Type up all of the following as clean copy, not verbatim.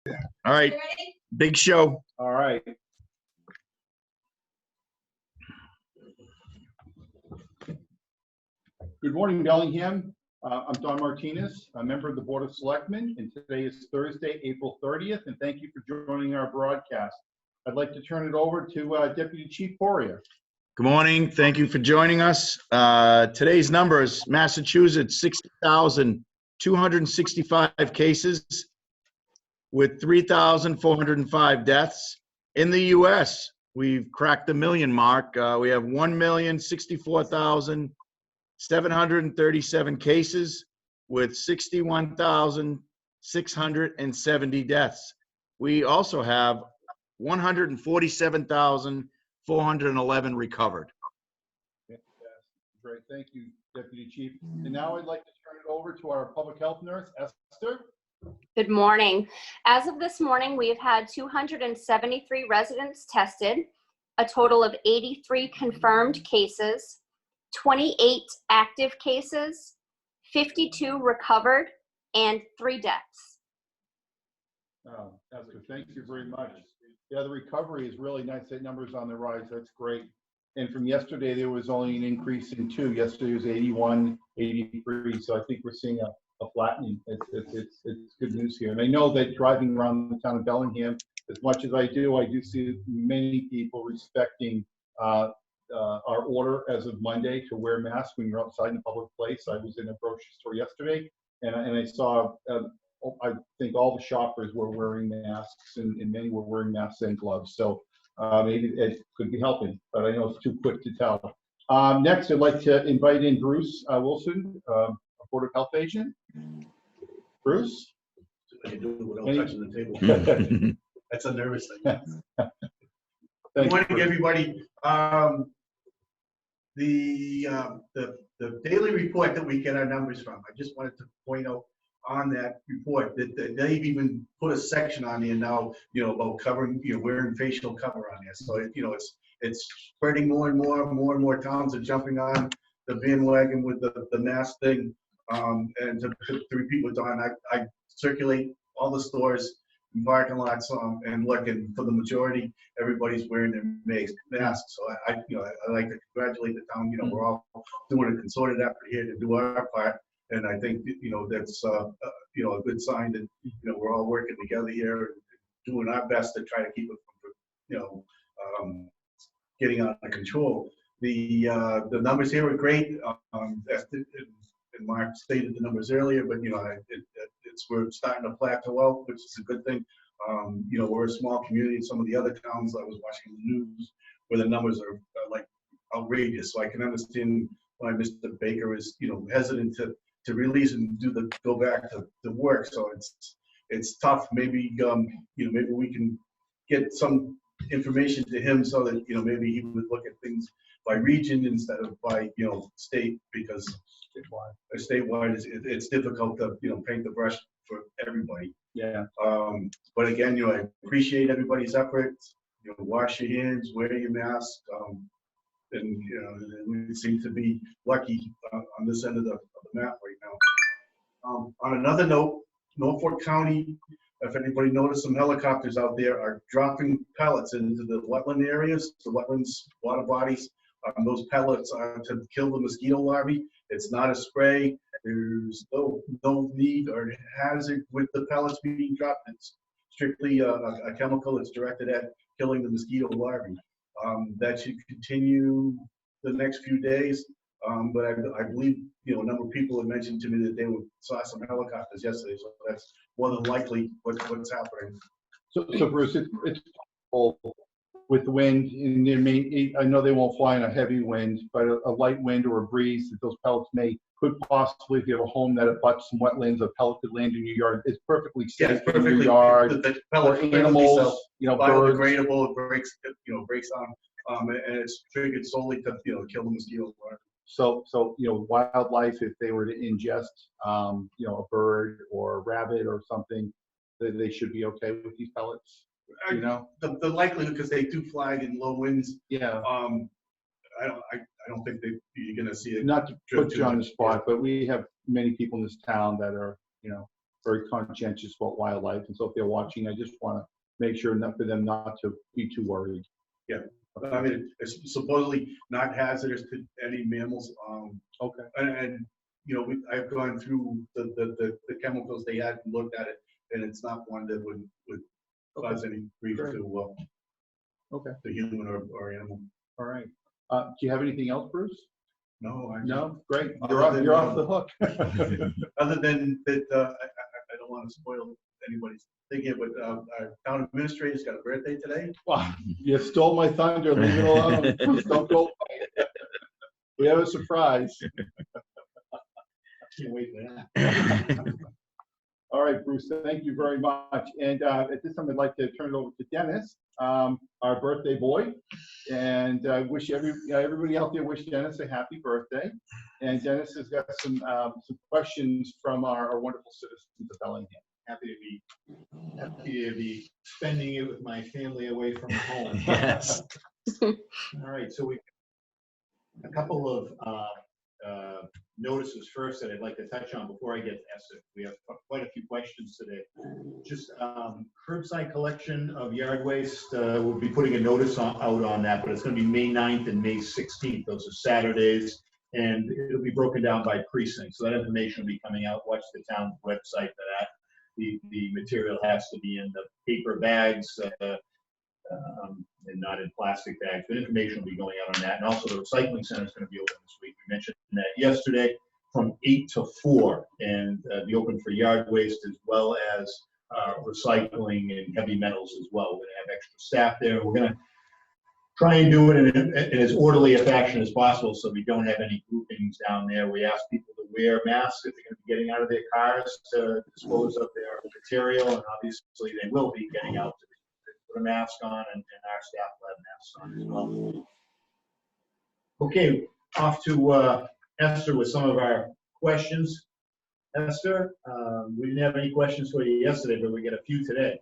All right, big show. All right. Good morning, Bellingham. I'm Don Martinez, a member of the Board of Selectmen, and today is Thursday, April 30th, and thank you for joining our broadcast. I'd like to turn it over to Deputy Chief Poirier. Good morning. Thank you for joining us. Today's numbers: Massachusetts, 60,265 cases with 3,405 deaths. In the U.S., we've cracked the million mark. We have 1,064,737 cases with 61,670 deaths. We also have 147,411 recovered. Great, thank you, Deputy Chief. And now I'd like to turn it over to our public health nurse, Esther. Good morning. As of this morning, we have had 273 residents tested, a total of 83 confirmed cases, 28 active cases, 52 recovered, and 3 deaths. Oh, Esther, thank you very much. Yeah, the recovery is really nice. That number's on the rise. That's great. And from yesterday, there was only an increase in 2. Yesterday was 81, 83. So I think we're seeing a flattening. It's good news here. And I know that driving around the town of Bellingham, as much as I do see many people respecting our order as of Monday to wear masks when you're outside in a public place. I was in a grocery store yesterday, and I saw, I think all the shoppers were wearing masks, and many were wearing masks and gloves. So maybe it could be helping, but I know it's too quick to tell. Next, I'd like to invite in Bruce Wilson, a Board of Health agent. Bruce? I can do it without touching the table. That's a nervous thing. Good morning, everybody. The daily report that we get our numbers from, I just wanted to point out on that report that they've even put a section on there now, about covering, wearing facial cover on there. So it's spreading more and more towns are jumping on the bandwagon with the mask thing. And to repeat what Don, I circulate all the stores and parking lots, and looking for the majority, everybody's wearing their masks. So I like to congratulate the town. We're all doing a concerted effort here to do our part. And I think, that's, a good sign that, we're all working together here and doing our best to try to keep it from, getting out of control. The numbers here are great. And Mark stated the numbers earlier, but, we're starting to plateau out, which is a good thing. We're a small community. Some of the other towns, I was watching the news where the numbers are like outrageous. So I can understand why Mr. Baker is, hesitant to release and go back to work. So it's tough. Maybe maybe we can get some information to him so that maybe he would look at things by region instead of by state, because statewide it's difficult to paint the brush for everybody. Yeah. But again, I appreciate everybody's efforts. Wash your hands, wear your mask. And we seem to be lucky on this end of the map right now. On another note, Norfolk County, if anybody noticed, some helicopters out there are dropping pellets into the wetland areas, the wetlands, water bodies. Those pellets are to kill the mosquito larvae. It's not a spray. There's no need or hazard with the pellets being dropped. It's strictly a chemical that's directed at killing the mosquito larvae. That should continue the next few daws. But I believe a number of people have mentioned to me that they saw some helicopters yesterday, so that's more than likely what's happening. So Bruce, it's with the wind, and I know they won't fly in a heavy wind, but a light wind or a breeze that those pellets could possibly, if you have a home that abuts some wetlands, a pellet could land in your yard. It's perfectly safe in your yard. The pellet or animals, birds. Biodegradable, it breaks down, and it's triggered solely to kill the mosquito larvae. So wildlife, if they were to ingest a bird or a rabbit or something, they should be okay with these pellets. The likelihood, because they do fly in low winds. Yeah. I don't think you're going to see it. Not to put you on the spot, but we have many people in this town that are very conscientious about wildlife. And so if they're watching, I just want to make sure not for them not to be too worried. Yeah, I mean, it's supposedly not hazardous to any mammals. Okay. And you know, I've gone through the chemicals they had and looked at it, and it's not one that would cause any grief Great. to the human or animal. All right. Do you have anything else, Bruce? No, No? Great. Other than, You're off the hook. other than that, I don't want to spoil anybody's thing here, but our town administrator's got a birthday today. Wow, you stole my thunder. Leave it alone. Bruce, don't go. We have a surprise. Can't wait for that. All right, Bruce, thank you very much. And at this time, I'd like to turn it over to Dennis, our birthday boy. And wish everybody out there, wish Dennis a happy birthday. And Dennis has got some questions from our wonderful citizens of Bellingham. Happy to be spending it with my family away from home. Yes. All right, so we a couple of notices first that I'd like to touch on before I get to Esther. We have quite a few questions today. Just curbside collection of yard waste. We'll be putting a notice out on that, but it's going to be May 9th and May 16th. Those are Saturdays, and it'll be broken down by precinct. So that information will be coming out. Watch the town website for that. The material has to be in the paper bags and not in plastic bags, but information will be going out on that. And also the recycling center is going to be open this week. We mentioned that yesterday from 8 to 4 and be open for yard waste as well as recycling and heavy metals as well. We're going to have extra staff there. We're going to try and do it in as orderly a fashion as possible so we don't have any groupings down there. We ask people to wear masks if they're going to be getting out of their cars to dispose of their material, and obviously they will be getting out to put a mask on, and our staff will have masks on as well. Okay, off to Esther with some of our questions. Esther, we didn't have any questions for you yesterday, but we get a few today.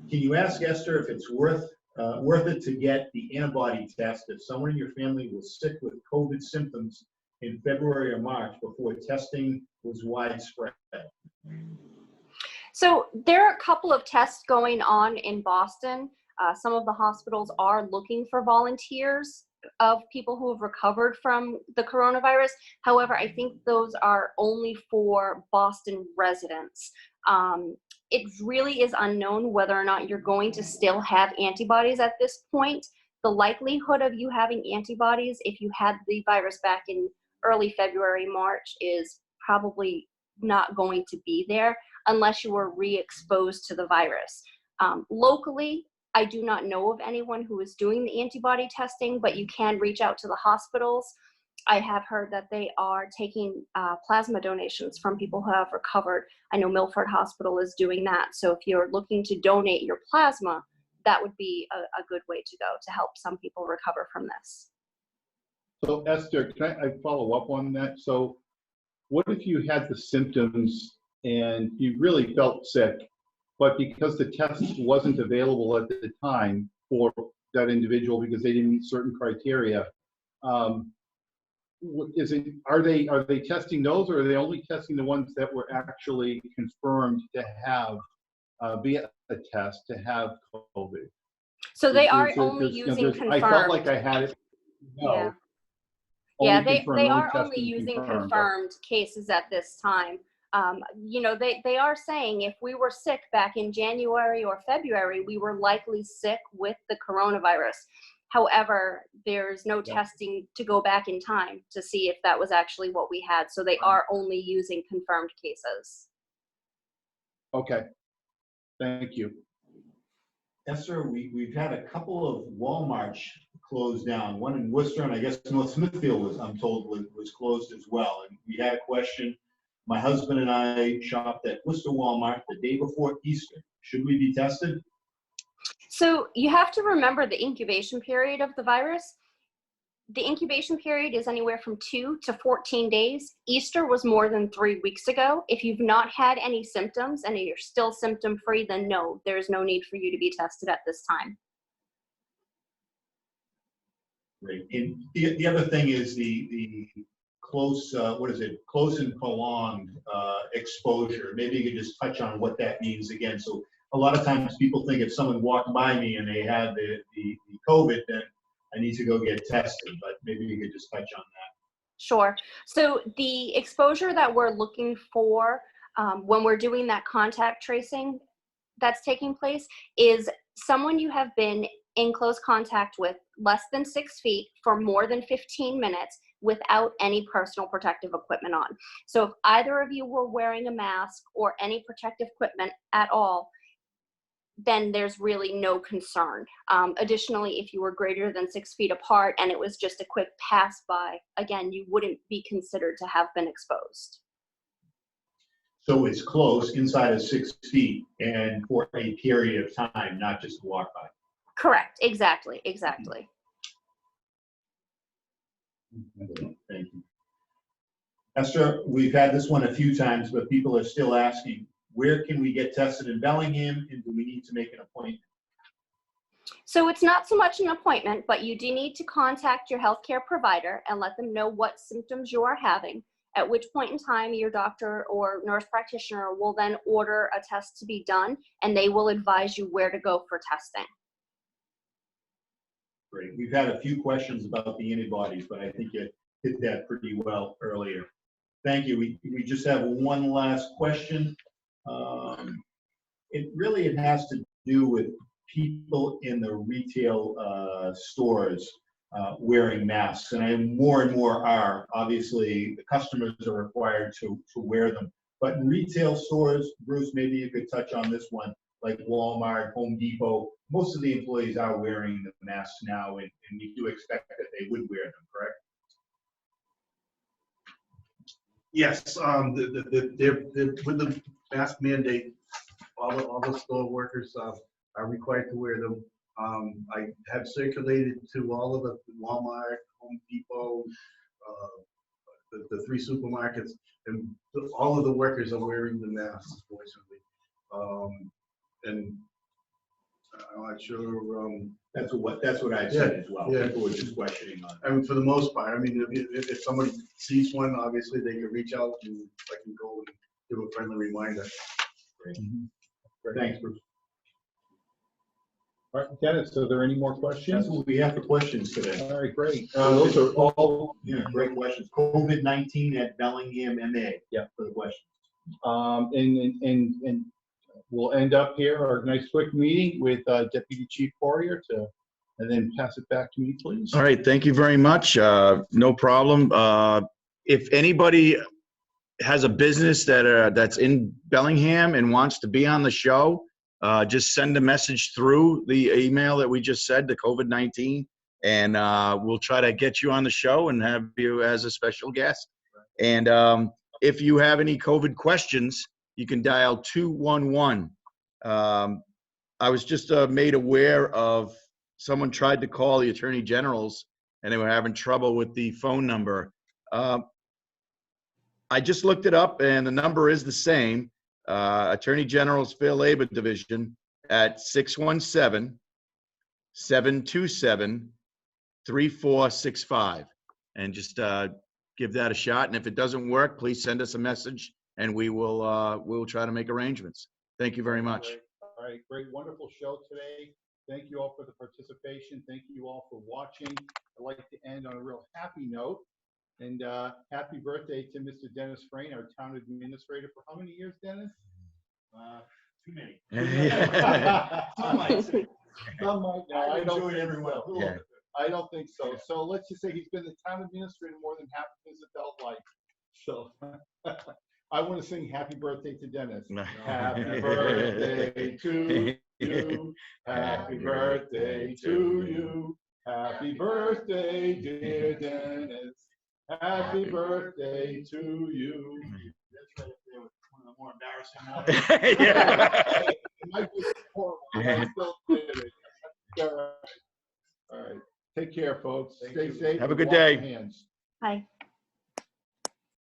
Can you ask Esther if it's worth it to get the antibody test if someone in your family was sick with COVID symptoms in February or March before testing was widespread? So there are a couple of tests going on in Boston. Some of the hospitals are looking for volunteers of people who have recovered from the coronavirus. However, I think those are only for Boston residents. It really is unknown whether or not you're going to still have antibodies at this point. The likelihood of you having antibodies if you had the virus back in early February, March is probably not going to be there unless you were re-exposed to the virus. Locally, I do not know of anyone who is doing the antibody testing, but you can reach out to the hospitals. I have heard that they are taking plasma donations from people who have recovered. I know Milford Hospital is doing that. So if you're looking to donate your plasma, that would be a good way to go to help some people recover from this. So Esther, can I follow up on that? So what if you had the symptoms and you really felt sick, but because the test wasn't available at the time for that individual because they didn't meet certain criteria, are they testing those, or are they only testing the ones that were actually confirmed to have via a test to have COVID? So they are only using confirmed. I felt like I had it. No. Yeah, they are only using confirmed cases at this time. You know, they are saying if we were sick back in January or February, we were likely sick with the coronavirus. However, there's no testing to go back in time to see if that was actually what we had. So they are only using confirmed cases. Okay, thank you. Esther, we've had a couple of Walmarts closed down. One in Worcester, and I guess North Smithfield was, I'm told, was closed as well. And we had a question. My husband and I shopped at Worcester Walmart the day before Easter. Should we be tested? So you have to remember the incubation period of the virus. The incubation period is anywhere from 2 to 14 days. Easter was more than 3 weeks ago. If you've not had any symptoms and you're still symptom-free, then no, there's no need for you to be tested at this time. Great. And the other thing is the close, close and prolonged exposure. Maybe you could just touch on what that means again. So a lot of times people think if someone walked by me and they had the COVID, then I need to go get tested, but maybe you could just touch on that. Sure. So the exposure that we're looking for when we're doing that contact tracing that's taking place is someone you have been in close contact with less than 6 feet for more than 15 minutes without any personal protective equipment on. So if either of you were wearing a mask or any protective equipment at all, then there's really no concern. Additionally, if you were greater than 6 feet apart and it was just a quick pass by, again, you wouldn't be considered to have been exposed. So it's close, inside of 6 feet, and for a period of time, not just walk by. Correct, exactly, exactly. Thank you. Esther, we've had this one a few times, but people are still asking, where can we get tested in Bellingham, and do we need to make an appointment? So it's not so much an appointment, but you do need to contact your healthcare provider and let them know what symptoms you are having, at which point in time your doctor or nurse practitioner will then order a test to be done, and they will advise you where to go for testing. Great. We've had a few questions about the antibodies, but I think you hit that pretty well earlier. Thank you. We just have one last question. It has to do with people in the retail stores wearing masks, and more and more are. Obviously, the customers are required to wear them. But in retail stores, Bruce, maybe you could touch on this one, like Walmart, Home Depot. Most of the employees are wearing the masks now, and we do expect that they would wear them, correct? Yes, with the mask mandate, all the store workers are required to wear them. I have circulated to all of the Walmart, Home Depot, the 3 supermarkets, and all of the workers are wearing the masks, fortunately. And I'm not sure. That's what I said as well. Yeah. People were just questioning on it. I mean, for the most part, I mean, if somebody sees one, obviously they can reach out and I can go and give a friendly reminder. Great. Great. Thanks, Bruce. All right, Dennis, are there any more questions? That's what we have for questions today. All right, great. Those are all, Yeah, great questions. COVID-19 at Bellingham, MA. Yeah. For the questions. and we'll end up here, our nice quick meeting with Deputy Chief Poirier and then pass it back to me, please. All right, thank you very much. No problem. If anybody has a business that's in Bellingham and wants to be on the show, just send a message through the email that we just said, the COVID-19, and we'll try to get you on the show and have you as a special guest. And if you have any COVID questions, you can dial 211. I was just made aware of someone tried to call the Attorney General's and they were having trouble with the phone number. I just looked it up and the number is the same. Attorney General's Fair Labor Division at 617-727-3465. And just give that a shot. And if it doesn't work, please send us a message and we'll try to make arrangements. Thank you very much. All right, great, wonderful show today. Thank you all for the participation. Thank you all for watching. I'd like to end on a real happy note. And happy birthday to Mr. Dennis Frayne, our town administrator, for how many years, Dennis? Too many. Some might. No, I don't enjoyed every one. Yeah. I don't think so. So let's just say he's been the town administrator more than half of his adult life. So I want to sing happy birthday to Dennis. Happy birthday to you. Happy birthday to you. Happy birthday, dear Dennis. Happy birthday to you. That's right there with one of the more embarrassing ones. Yeah. It might be horrible, but I still did it. All right. Take care, folks. Stay safe. Have a and good wash your day. hands. Hi.